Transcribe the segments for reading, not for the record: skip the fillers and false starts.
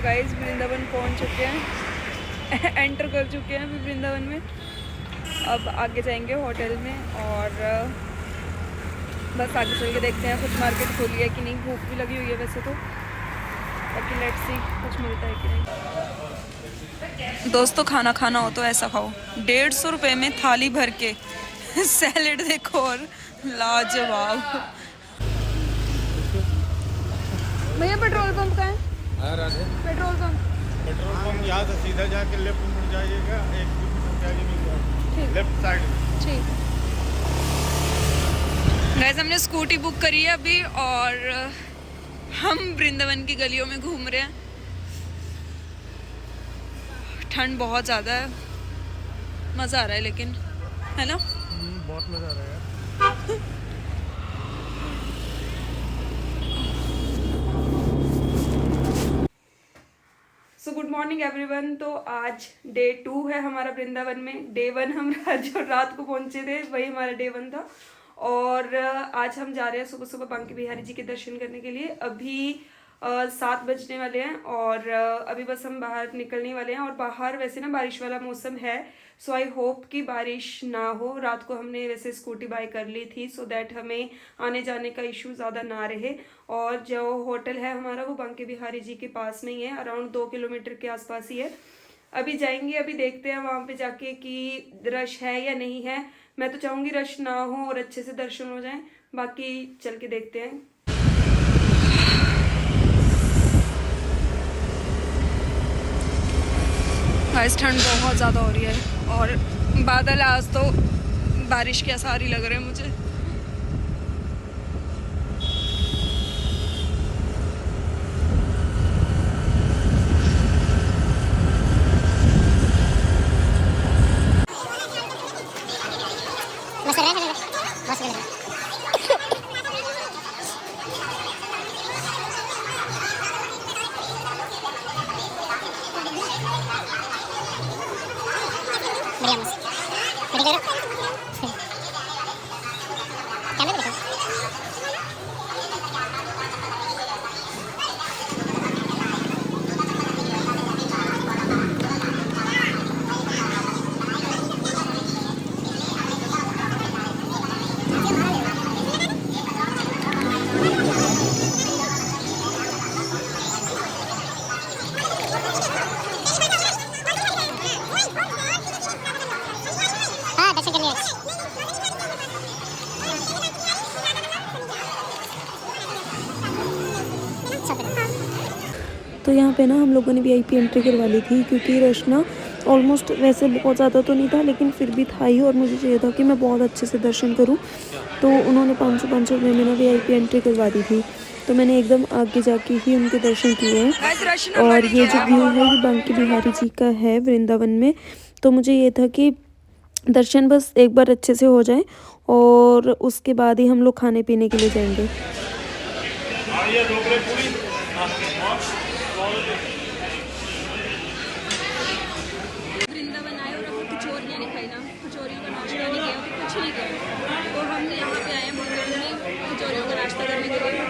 Guys Vrindavan पहुंच चुके हैं एंटर कर चुके हैं अभी वृंदावन में। अब आगे जाएंगे होटल में और बस आगे चल के देखते हैं कुछ मार्केट खुली है कि नहीं। भूख भी लगी हुई है वैसे तो, बाकी लेट्स सी कुछ मिलता है कि नहीं। दोस्तों खाना खाना हो तो ऐसा खाओ, 150 रुपये में थाली भर के सैलेड देखो और लाजवाब। भैया पेट्रोल पंप का है? पेट्रोल पंप यहाँ से सीधा जाके लेफ्ट मुड़ जाइएगा, 1 किलोमीटर आगे मिल जाएगा लेफ्ट साइड में। ठीक। गाइस हमने स्कूटी बुक करी है अभी और हम वृंदावन की गलियों में घूम रहे हैं। ठंड बहुत ज़्यादा है, मज़ा आ रहा है लेकिन, है ना? बहुत मज़ा आ रहा है यार। So good morning everyone. तो आज डे 2 है हमारा वृंदावन में। डे 1 हम जो रात को पहुंचे थे वही हमारा डे 1 था और आज हम जा रहे हैं सुबह सुबह बांके बिहारी जी के दर्शन करने के लिए। अभी 7 बजने वाले हैं और अभी बस हम बाहर निकलने वाले हैं और बाहर वैसे ना बारिश वाला मौसम है, सो आई होप कि बारिश ना हो। रात को हमने वैसे स्कूटी बाय कर ली थी सो दैट हमें आने जाने का इशू ज़्यादा ना रहे। और जो होटल है हमारा वो बांके बिहारी जी के पास नहीं है, अराउंड 2 किलोमीटर के आसपास ही है। अभी जाएंगे, अभी देखते हैं वहाँ पे जाके कि रश है या नहीं है। मैं तो चाहूँगी रश ना हो और अच्छे से दर्शन हो जाएं, बाकी चल के देखते हैं। आज ठंड बहुत ज़्यादा हो रही है और बादल आज तो बारिश के आसार ही लग रहे हैं मुझे। तो यहाँ पे ना हम लोगों ने VIP एंट्री करवा ली थी क्योंकि रश ना ऑलमोस्ट वैसे बहुत ज़्यादा तो नहीं था लेकिन फिर भी था ही और मुझे चाहिए था कि मैं बहुत अच्छे से दर्शन करूँ। तो उन्होंने 500 रुपये में ना VIP एंट्री करवा दी थी, तो मैंने एकदम आगे जाके ही उनके दर्शन किए हैं। और ये जो व्यू है ये बांके बिहारी जी का है वृंदावन में। तो मुझे ये था कि दर्शन बस एक बार अच्छे से हो जाए और उसके बाद ही हम लोग खाने पीने के लिए जाएंगे। वृंदावन आए और हमने कचौरियाँ नहीं खाई ना, कचौरियों का नाश्ता नहीं किया, कुछ नहीं किया। तो हम यहाँ पे आए मंदिर में कचौरियों का नाश्ता करने के लिए।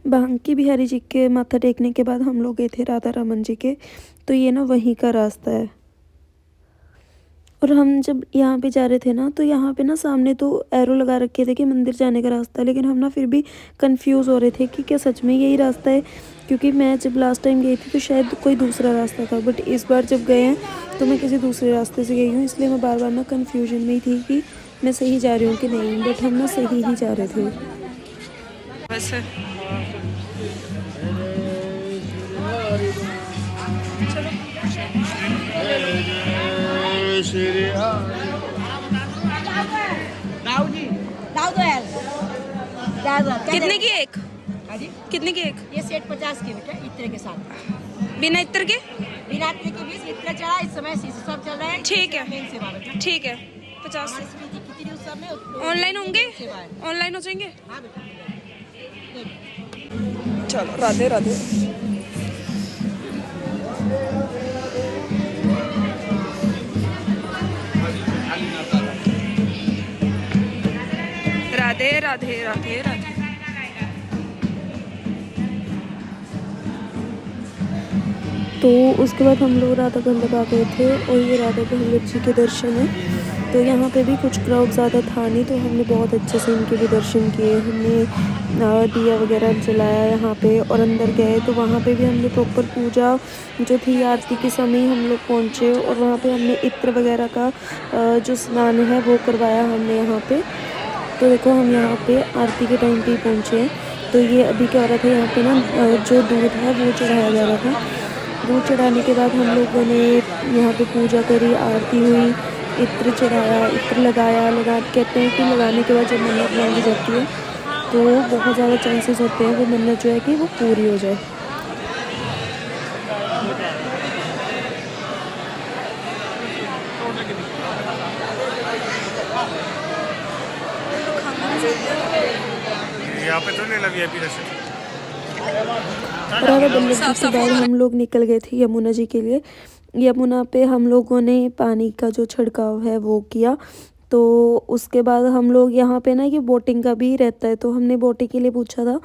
बांके बिहारी जी के माथा टेकने के बाद हम लोग गए थे राधा रमन जी के। तो ये ना वहीं का रास्ता है और हम जब यहाँ पे जा रहे थे ना तो यहाँ पे ना सामने तो एरो लगा रखे थे कि मंदिर जाने का रास्ता, लेकिन हम ना फिर भी कंफ्यूज हो रहे थे कि क्या सच में यही रास्ता है, क्योंकि मैं जब लास्ट टाइम गई थी तो शायद कोई दूसरा रास्ता था, बट इस बार जब गए हैं तो मैं किसी दूसरे रास्ते से गई हूँ। इसलिए मैं बार बार ना कन्फ्यूजन में ही थी कि मैं सही जा रही हूँ कि नहीं, बट हम ना सही ही जा रहे थे वैसे। कितने की एक? कितने की एक? ये सेट 50 की बेटा, इत्र के साथ। बिना इत्र के? बिना इत्र के 20 इत्र चढ़ा, इस समय सब चल रहा है। ठीक है, ठीक है 50। ऑनलाइन होंगे, सेवा है। ऑनलाइन हो जाएंगे। हाँ बेटा चलो राधे राधे। राधे राधे राधे राधे। तो उसके बाद हम लोग राधा कुंड आ गए थे और ये राधा कुंड जी के दर्शन है। तो यहाँ पे भी कुछ क्राउड ज़्यादा था नहीं, तो हमने बहुत अच्छे से इनके भी दर्शन किए। हमने दिया वगैरह जलाया यहाँ पे और अंदर गए तो वहाँ पे भी हमने प्रॉपर पूजा जो थी आरती के समय हम लोग पहुँचे और वहाँ पे हमने इत्र वगैरह का जो स्नान है वो करवाया हमने यहाँ पे। तो देखो हम यहाँ पे आरती के टाइम पे ही पहुँचे हैं। तो ये अभी क्या हो रहा था, यहाँ पे ना जो दूध है वो चढ़ाया जा रहा था। दूध चढ़ाने के बाद हम लोगों ने यहाँ पे पूजा करी, आरती हुई, इत्र चढ़ाया, इत्र लगा कहते हैं कि लगाने के बाद जब मन्नत मांगी जाती है तो बहुत ज़्यादा चांसेस होते हैं वो मन्नत जो है कि वो पूरी हो जाए। यहाँ पे तो नहीं लगी अभी रस्सी। राधा वल्लभ जी के बाद हम लोग निकल गए थे यमुना जी के लिए। यमुना पे हम लोगों ने पानी का जो छिड़काव है वो किया। तो उसके बाद हम लोग यहाँ पे ना ये बोटिंग का भी रहता है, तो हमने बोटिंग के लिए पूछा था।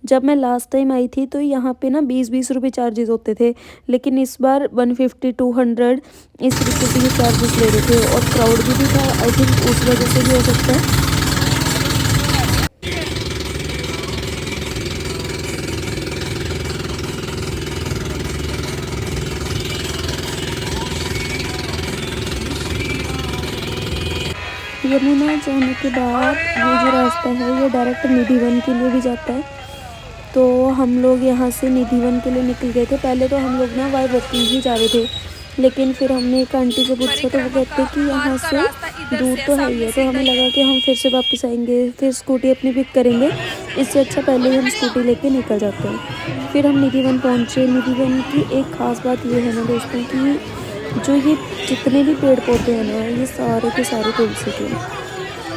जब मैं लास्ट टाइम आई थी तो यहाँ पे ना 20-20 रुपये चार्जेस होते थे, लेकिन इस बार 150-200 इस तरीके से ये चार्जेस ले रहे थे। और क्राउड भी था, आई थिंक उस वजह से भी हो सकता है। यमुना जाने के बाद ये जो रास्ता है ये डायरेक्ट निधिवन के लिए भी जाता है। तो हम लोग यहाँ से निधिवन के लिए निकल गए थे। पहले तो हम लोग ना बाय वॉकिंग ही जा रहे थे, लेकिन फिर हमने एक आंटी से पूछा तो वो कहते कि यहाँ से दूर तो है ही है। तो हमें लगा कि हम फिर से वापस आएंगे, फिर स्कूटी अपनी पिक करेंगे, इससे अच्छा पहले ही हम स्कूटी लेके निकल जाते हैं। फिर हम निधिवन पहुँचे। निधिवन की एक ख़ास बात ये है ना दोस्तों कि जो ये जितने भी पेड़ पौधे हैं ना ये सारे के सारे तुलसी के हैं।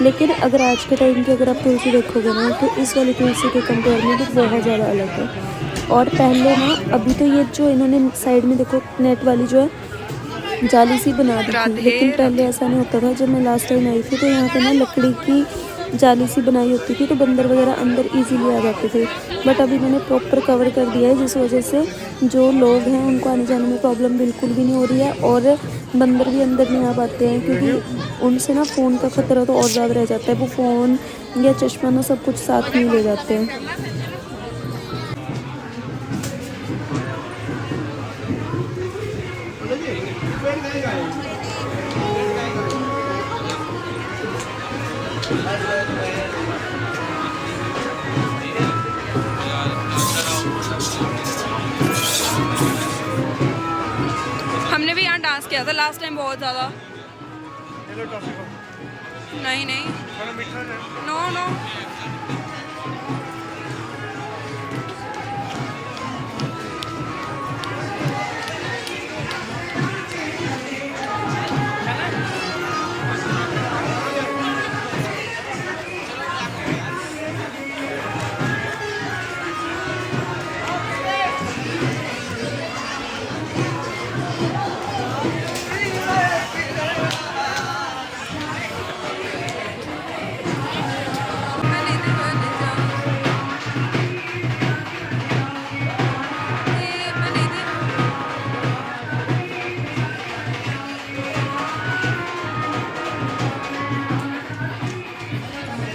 लेकिन अगर आज के टाइम की अगर आप तुलसी देखोगे ना तो इस वाली तुलसी के कंपेयर में तो बहुत ज़्यादा अलग है। और पहले ना अभी तो ये जो इन्होंने साइड में देखो नेट वाली जो है जाली सी बना दी थी, लेकिन पहले ऐसा नहीं होता था। जब मैं लास्ट टाइम आई थी तो यहाँ पे ना लकड़ी की जाली सी बनाई होती थी, तो बंदर वगैरह अंदर इजीली आ जाते थे। बट अभी मैंने प्रॉपर कवर कर दिया है, जिस वजह से जो लोग हैं उनको आने जाने में प्रॉब्लम बिल्कुल भी नहीं हो रही है और बंदर भी अंदर नहीं आ पाते हैं, क्योंकि उनसे ना फ़ोन का ख़तरा तो और ज़्यादा रह जाता है। वो फ़ोन या चश्मा ना सब कुछ साथ में ले जाते हैं। हमने भी यहाँ डांस किया था लास्ट टाइम बहुत ज़्यादा। नहीं नहीं, नो नो।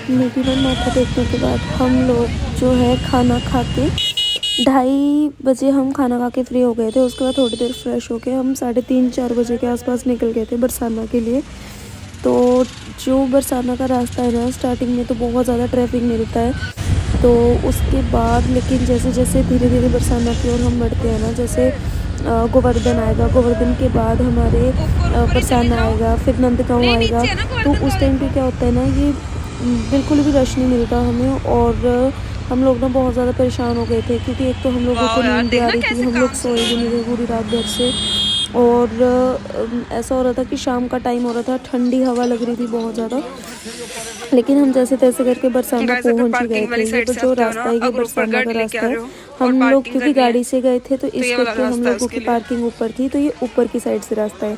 निधिवन माथा टेकने के बाद हम लोग जो है खाना खा के 2:30 बजे हम खाना खा के फ्री हो गए थे। उसके बाद थोड़ी देर फ्रेश होके हम 3:30-4 बजे के आसपास निकल गए थे बरसाना के लिए। तो जो बरसाना का रास्ता है ना स्टार्टिंग में तो बहुत ज़्यादा ट्रैफिक मिलता है, तो उसके बाद लेकिन जैसे जैसे धीरे धीरे बरसाना की ओर हम बढ़ते हैं ना, जैसे गोवर्धन आएगा, गोवर्धन के बाद हमारे बरसाना आएगा, फिर नंदगांव आएगा, तो उस टाइम पे क्या होता है ना ये बिल्कुल भी रश नहीं मिलता हमें। और हम लोग ना बहुत ज़्यादा परेशान हो गए थे, क्योंकि एक तो हम लोगों को नींद आ रही थी, हम लोग सोए भी नहीं थे पूरी रात भर से। और ऐसा हो रहा था कि शाम का टाइम हो रहा था, ठंडी हवा लग रही थी बहुत ज़्यादा, लेकिन हम जैसे तैसे करके बरसाना पहुंच ही गए थे। ये जो रास्ता है ये बरसाना का रास्ता है। हम लोग क्योंकि गाड़ी से गए थे तो इस करके हम लोगों की पार्किंग ऊपर थी, तो ये ऊपर की साइड से रास्ता है।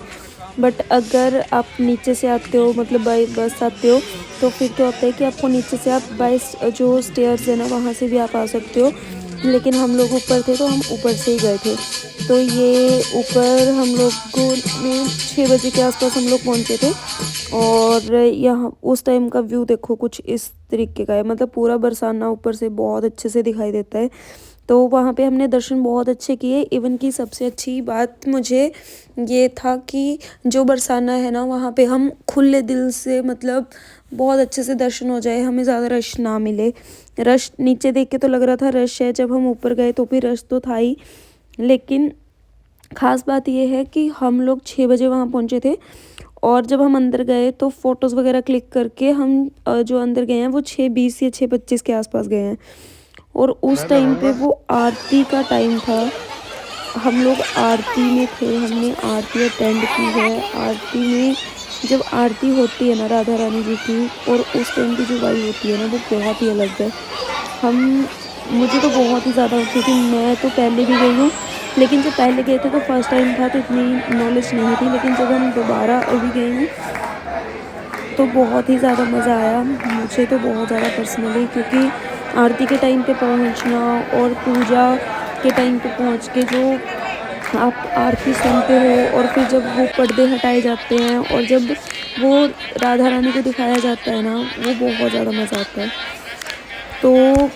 बट अगर आप नीचे से आते हो, मतलब बाई बस आते हो, तो फिर तो होता है कि आपको नीचे से आप बाई जो स्टेयर्स है ना वहाँ से भी आप आ सकते हो, लेकिन हम लोग ऊपर थे तो हम ऊपर से ही गए थे। तो ये ऊपर हम लोग को 6 बजे के आसपास हम लोग पहुँचे थे। और यहाँ उस टाइम का व्यू देखो कुछ इस तरीके का है, मतलब पूरा बरसाना ऊपर से बहुत अच्छे से दिखाई देता है। तो वहाँ पे हमने दर्शन बहुत अच्छे किए। इवन की सबसे अच्छी बात मुझे ये था कि जो बरसाना है ना वहाँ पे हम खुले दिल से, मतलब बहुत अच्छे से दर्शन हो जाए, हमें ज़्यादा रश ना मिले। रश नीचे देख के तो लग रहा था रश है, जब हम ऊपर गए तो भी रश तो था ही, लेकिन ख़ास बात ये है कि हम लोग 6 बजे वहाँ पहुँचे थे, और जब हम अंदर गए तो फ़ोटोज़ वगैरह क्लिक करके हम जो अंदर गए हैं वो 6:20 या 6:25 के आसपास गए हैं। और उस टाइम पे वो आरती का टाइम था, हम लोग आरती में थे, हमने आरती अटेंड की है। आरती में जब आरती होती है ना राधा रानी जी की, और उस टाइम की जो वाइब होती है ना वो बहुत ही अलग है। मुझे तो बहुत ही ज़्यादा, क्योंकि मैं तो पहले भी गई हूँ, लेकिन जब पहले गए थे तो फर्स्ट टाइम था तो इतनी नॉलेज नहीं थी, लेकिन जब हम दोबारा अभी गए हैं तो बहुत ही ज़्यादा मज़ा आया मुझे तो, बहुत ज़्यादा पर्सनली, क्योंकि आरती के टाइम पे पहुंचना और पूजा के टाइम पे पहुंच के जो आप आरती सुनते हो, और फिर जब वो पर्दे हटाए जाते हैं और जब वो राधा रानी को दिखाया जाता है ना, वो बहुत ज़्यादा मज़ा आता है। तो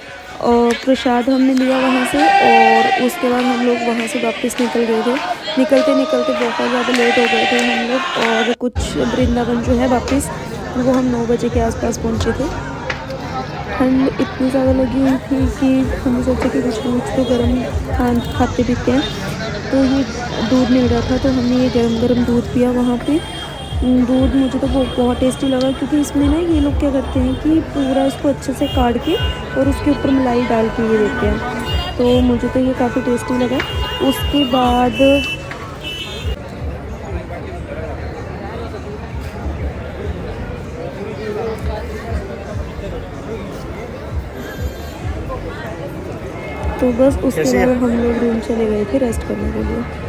प्रसाद हमने लिया वहाँ से, और उसके बाद हम लोग वहाँ से वापस निकल गए थे। निकलते निकलते बहुत ज़्यादा लेट हो गए थे हम लोग, और कुछ वृंदावन जो है वापस वो हम 9 बजे के आसपास पहुँचे थे। ठंड इतनी ज़्यादा लगी हुई थी कि हमने सोचा कि कुछ तो गर्म खाते पीते हैं, तो ये दूध मिल रहा था तो हमने ये गरम गरम दूध पिया वहाँ पे। दूध मुझे तो बहुत टेस्टी लगा, क्योंकि इसमें ना ये लोग क्या करते हैं कि पूरा इसको अच्छे से काट के और उसके ऊपर मलाई डाल के ये देते हैं, तो मुझे तो ये काफ़ी टेस्टी लगा। उसके बाद तो बस उसके बाद हम लोग रूम चले गए थे रेस्ट करने के लिए।